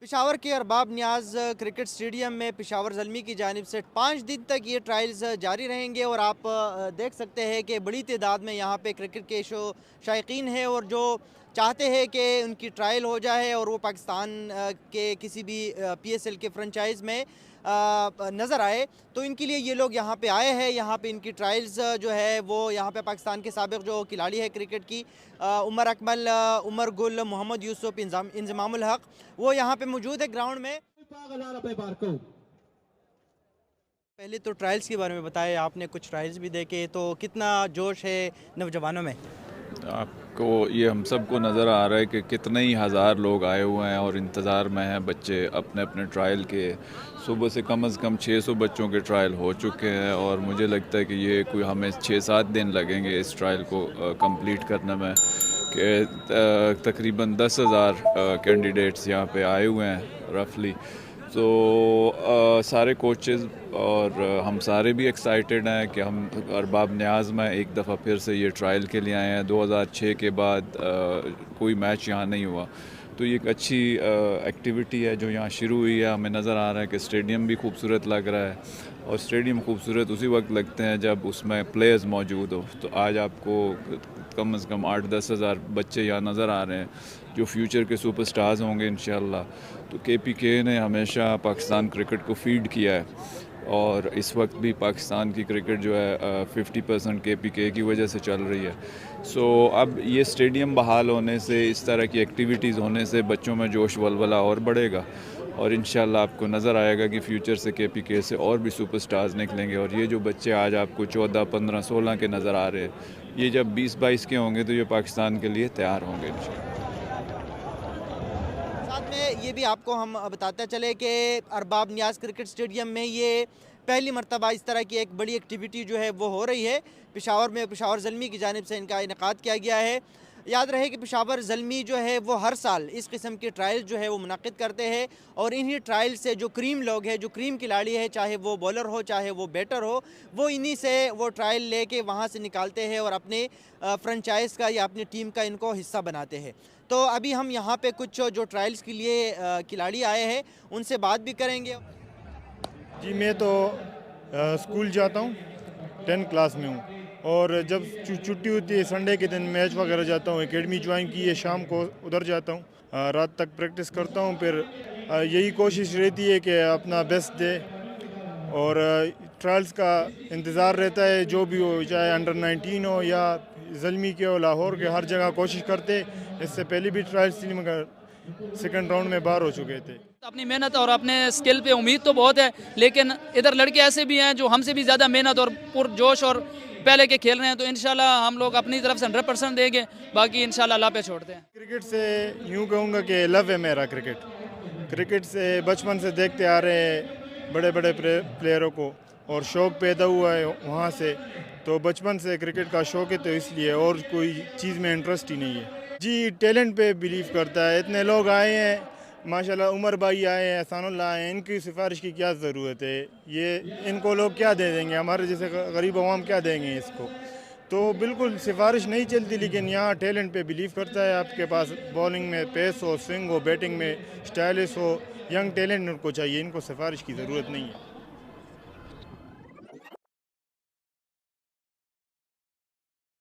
पेशावर के अरबाब नियाज cricket stadium में पेशावर ज़ल्मी की जानिब से 5 दिन तक ये ट्रायल्स जारी रहेंगे और आप देख सकते हैं कि बड़ी तादाद में यहाँ पे क्रिकेट के शायकीन हैं और जो चाहते हैं कि उनकी ट्रायल हो जाए और वो पाकिस्तान के किसी भी PSL के फ्रेंचाइज में नज़र आए। तो इनके लिए ये लोग यहाँ पे आए हैं। यहाँ पे इनकी ट्रायल्स जो है वो यहाँ पे पाकिस्तान के साबिक़ जो खिलाड़ी है क्रिकेट की उमर अकमल, उमर गुल, मोहम्मद यूसुफ, इंज़मामुल हक, वो यहाँ पे मौजूद है ग्राउंड में। पहले तो ट्रायल्स के बारे में बताएं, आपने कुछ ट्रायल्स भी देखे, तो कितना जोश है नौजवानों में? आपको ये हम सबको नज़र आ रहा है कि कितने ही हज़ार लोग आए हुए हैं और इंतज़ार में हैं बच्चे अपने अपने ट्रायल के। सुबह से कम 600 बच्चों के ट्रायल हो चुके हैं और मुझे लगता है कि ये कोई हमें 6-7 दिन लगेंगे इस ट्रायल को कंप्लीट करने में, कि तकरीबन 10,000 कैंडिडेट्स यहाँ पे आए हुए हैं रफली। तो सारे कोचेज़ और हम सारे भी एक्साइटेड हैं कि हम अरबाब नियाज़ में एक दफ़ा फिर से ये ट्रायल के लिए आए हैं। 2006 के बाद कोई मैच यहाँ नहीं हुआ, तो ये एक अच्छी एक्टिविटी है जो यहाँ शुरू हुई है। हमें नज़र आ रहा है कि स्टेडियम भी खूबसूरत लग रहा है और स्टेडियम खूबसूरत उसी वक्त लगते हैं जब उसमें प्लेयर्स मौजूद हो। तो आज आपको कम से कम 8-10 हज़ार बच्चे यहाँ नज़र आ रहे हैं जो फ्यूचर के सुपरस्टार्स होंगे इंशाल्लाह। तो KPK ने हमेशा पाकिस्तान क्रिकेट को फीड किया है और इस वक्त भी पाकिस्तान की क्रिकेट जो है 50% KPK की वजह से चल रही है। सो अब ये स्टेडियम बहाल होने से, इस तरह की एक्टिविटीज़ होने से बच्चों में जोश वलवला और बढ़ेगा और इंशाल्लाह आपको नज़र आएगा कि फ्यूचर से KPK से और भी सुपरस्टार्स निकलेंगे। और ये जो बच्चे आज आपको 14, 15, 16 के नज़र आ रहे हैं, ये जब 20-22 के होंगे तो ये पाकिस्तान के लिए तैयार होंगे इंशाल्लाह। साथ में ये भी आपको हम बताते चले कि अरबाब नियाज़ क्रिकेट स्टेडियम में ये पहली मरतबा इस तरह की एक बड़ी एक्टिविटी जो है वो हो रही है। पेशावर में पेशावर ज़ल्मी की जानिब से इनका इनेकाद किया गया है। याद रहे कि पेशावर ज़ल्मी जो है वो हर साल इस किस्म के ट्रायल जो है वो मुनक़िद करते हैं और इन्हीं ट्रायल से जो क्रीम लोग हैं, जो क्रीम खिलाड़ी है, चाहे वो बॉलर हो चाहे वो बैटर हो, वो इन्हीं से वो ट्रायल लेके वहाँ से निकालते हैं और अपने फ्रेंचाइज़ का या अपनी टीम का इनको हिस्सा बनाते हैं। तो अभी हम यहाँ पे कुछ जो ट्रायल्स के लिए खिलाड़ी आए हैं उनसे बात भी करेंगे। जी, मैं तो स्कूल जाता हूँ, 10th क्लास में हूँ और जब छुट्टी होती है संडे के दिन मैच वगैरह जाता हूँ। एकेडमी ज्वाइन की है, शाम को उधर जाता हूँ, रात तक प्रैक्टिस करता हूँ। फिर यही कोशिश रहती है कि अपना बेस्ट दे और ट्रायल्स का इंतज़ार रहता है, जो भी हो, चाहे अंडर 19 हो या ज़ल्मी के हो, लाहौर के, हर जगह कोशिश करते। इससे पहले भी ट्रायल्स थी मगर सेकंड राउंड में बाहर हो चुके थे। अपनी मेहनत और अपने स्किल पे उम्मीद तो बहुत है, लेकिन इधर लड़के ऐसे भी हैं जो हमसे भी ज़्यादा मेहनत और पुरजोश और पहले के खेल रहे हैं। तो इंशाल्लाह हम लोग अपनी तरफ से 100% देंगे, बाकी इंशाल्लाह अल्लाह पे छोड़ते हैं। क्रिकेट से यूँ कहूँगा कि लव है मेरा क्रिकेट से बचपन से देखते आ रहे हैं बड़े बड़े प्लेयरों को और शौक़ पैदा हुआ है वहाँ से। तो बचपन से क्रिकेट का शौक़ है, तो इसलिए और कोई चीज़ में इंटरेस्ट ही नहीं है। जी, टैलेंट पे बिलीव करता है। इतने लोग आए हैं माशाल्लाह, उमर भाई आए हैं, एहसानुल्लाह आए हैं, इनकी सिफारिश की क्या ज़रूरत है? ये इनको लोग क्या दे देंगे? हमारे जैसे गरीब अवाम क्या देंगे इसको? तो बिल्कुल सिफारिश नहीं चलती, लेकिन यहाँ टैलेंट पे बिलीव करता है। आपके पास बॉलिंग में पेस हो, स्विंग हो, बैटिंग में स्टाइलिश हो, यंग टैलेंट उनको चाहिए, इनको सिफारिश की ज़रूरत नहीं है।